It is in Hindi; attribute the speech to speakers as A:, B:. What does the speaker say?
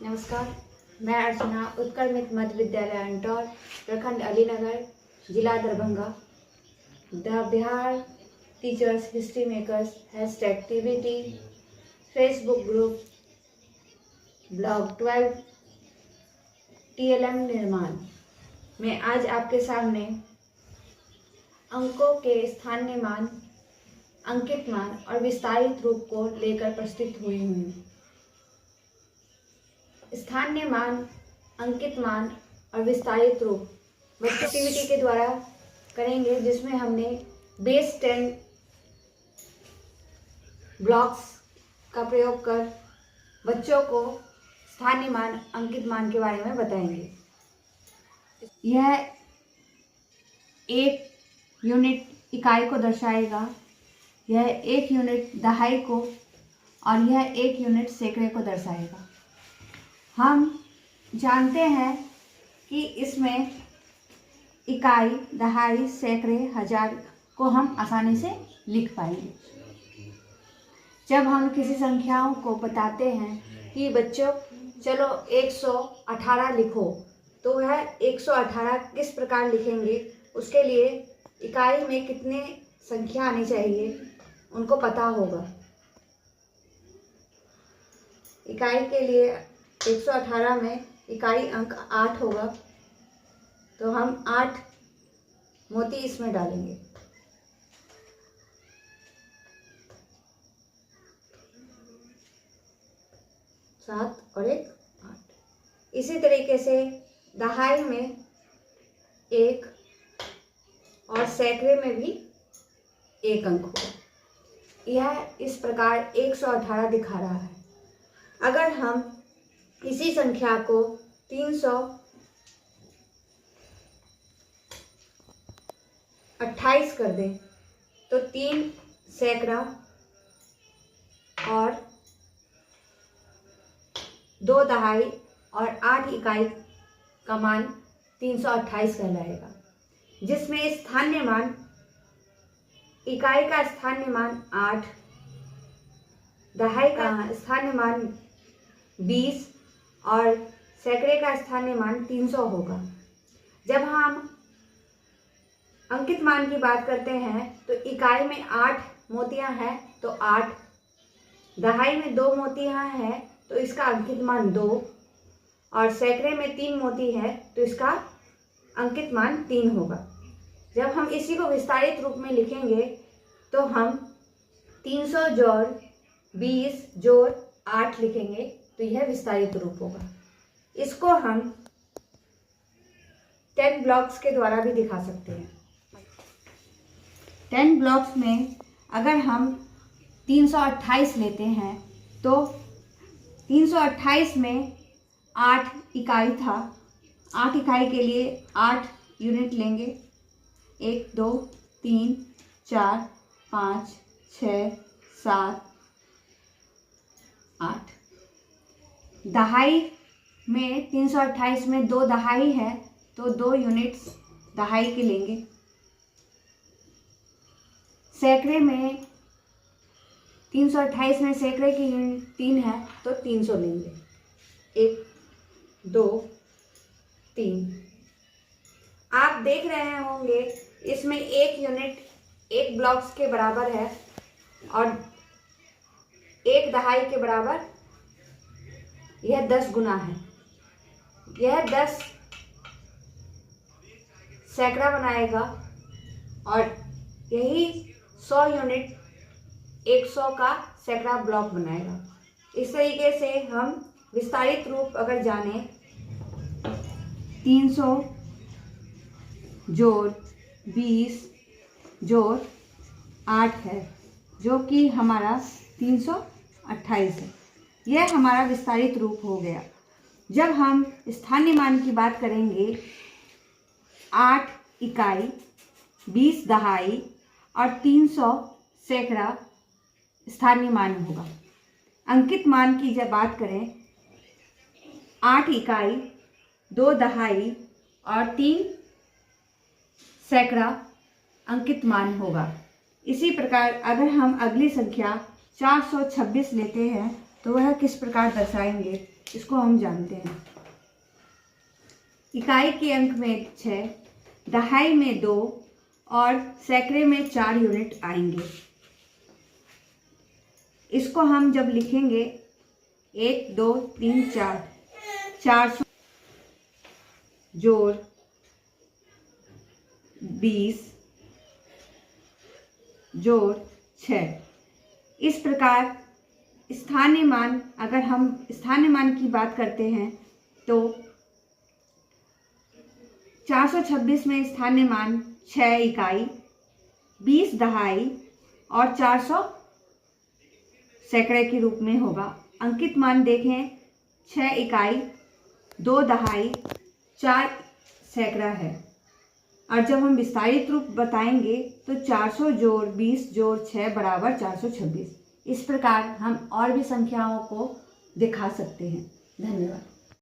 A: नमस्कार, मैं अर्चना उत्कल मित्र मध्य विद्यालय अंटौर, प्रखंड अलीनगर, जिला Darbhanga. The Bihar teachers history makers #TBT, Facebook group, blog 12 TLM निर्माण में आज आपके सामने अंकों के स्थानीय मान, अंकित मान और विस्तारित रूप को लेकर प्रस्तुत हुई हूँ। स्थानीय मान, अंकित मान और विस्तारित रूप बच्चों एक्टिविटी के द्वारा करेंगे, जिसमें हमने बेस 10 ब्लॉक्स का प्रयोग कर बच्चों को स्थानीय मान, अंकित मान के बारे में बताएंगे। यह एक यूनिट इकाई को दर्शाएगा, यह एक यूनिट दहाई को और यह एक यूनिट सैकड़े को दर्शाएगा। हम जानते हैं कि इसमें इकाई, दहाई, सैकड़े, हजार को हम आसानी से लिख पाएंगे। जब हम किसी संख्याओं को बताते हैं कि बच्चों चलो 118 लिखो, तो वह 118 किस प्रकार लिखेंगे, उसके लिए इकाई में कितने संख्या आनी चाहिए उनको पता होगा। इकाई के लिए 118 में इकाई अंक 8 होगा, तो हम 8 मोती इसमें डालेंगे। सात और एक 8। इसी तरीके से दहाई में 1 और सैकड़े में भी 1 अंक होगा। यह इस प्रकार 118 दिखा रहा है। अगर हम इसी संख्या को 328 कर दें, तो 3 सैकड़ा और 2 दहाई और 8 इकाई का मान 328 कहलाएगा, जिसमें स्थानीय मान, इकाई का स्थानीय मान 8, दहाई का स्थानीय मान 20 और सैकड़े का स्थानीय मान 300 होगा। जब हम अंकित मान की बात करते हैं तो इकाई में 8 मोतियां हैं तो 8, दहाई में 2 मोतियां हैं तो इसका अंकित मान 2 और सैकड़े में 3 मोती है तो इसका अंकित मान 3 होगा। जब हम इसी को विस्तारित रूप में लिखेंगे तो हम 300 जोड़ 20 जोड़ 8 लिखेंगे, तो यह विस्तारित रूप होगा। इसको हम 10 ब्लॉक्स के द्वारा भी दिखा सकते हैं। 10 ब्लॉक्स में अगर हम 328 लेते हैं तो 328 में 8 इकाई था। 8 इकाई के लिए 8 यूनिट लेंगे। 1 2 3 4 5 6 7 8। दहाई में 328 में 2 दहाई है तो 2 यूनिट्स दहाई के लेंगे। सैकड़े में 328 में सैकड़े की यूनिट 3 है तो 300 लेंगे। 1 2 3। आप देख रहे होंगे इसमें 1 यूनिट 1 ब्लॉक्स के बराबर है और 1 दहाई के बराबर यह 10 गुना है। यह 10 सैकड़ा बनाएगा और यही 100 यूनिट 100 का सैकड़ा ब्लॉक बनाएगा। इस तरीके से हम विस्तारित रूप अगर जाने, 300 जोड़ 20 जोड़ 8 है, जो कि हमारा 328 है। यह हमारा विस्तारित रूप हो गया। जब हम स्थानीय मान की बात करेंगे, 8 इकाई, 20 दहाई और 300 सैकड़ा स्थानीय मान होगा। अंकित मान की जब बात करें, 8 इकाई, 2 दहाई और 3 सैकड़ा अंकित मान होगा। इसी प्रकार अगर हम अगली संख्या 426 लेते हैं तो वह किस प्रकार दर्शाएंगे। इसको हम जानते हैं। इकाई के अंक में 6, दहाई में 2 और सैकड़े में 4 यूनिट आएंगे। इसको हम जब लिखेंगे 1 2 3 4, 400 जोड़ 20 जोड़ 6। इस प्रकार स्थानीय मान, अगर हम स्थानीय मान की बात करते हैं तो 426 में स्थानीय मान 6 इकाई, 20 दहाई और 400 सैकड़े के रूप में होगा। अंकित मान देखें 6 इकाई, 2 दहाई, 4 सैकड़ा है। और जब हम विस्तारित रूप बताएंगे तो 400 जोड़ 20 जोड़ 6 बराबर 426। इस प्रकार हम और भी संख्याओं को दिखा सकते हैं। धन्यवाद।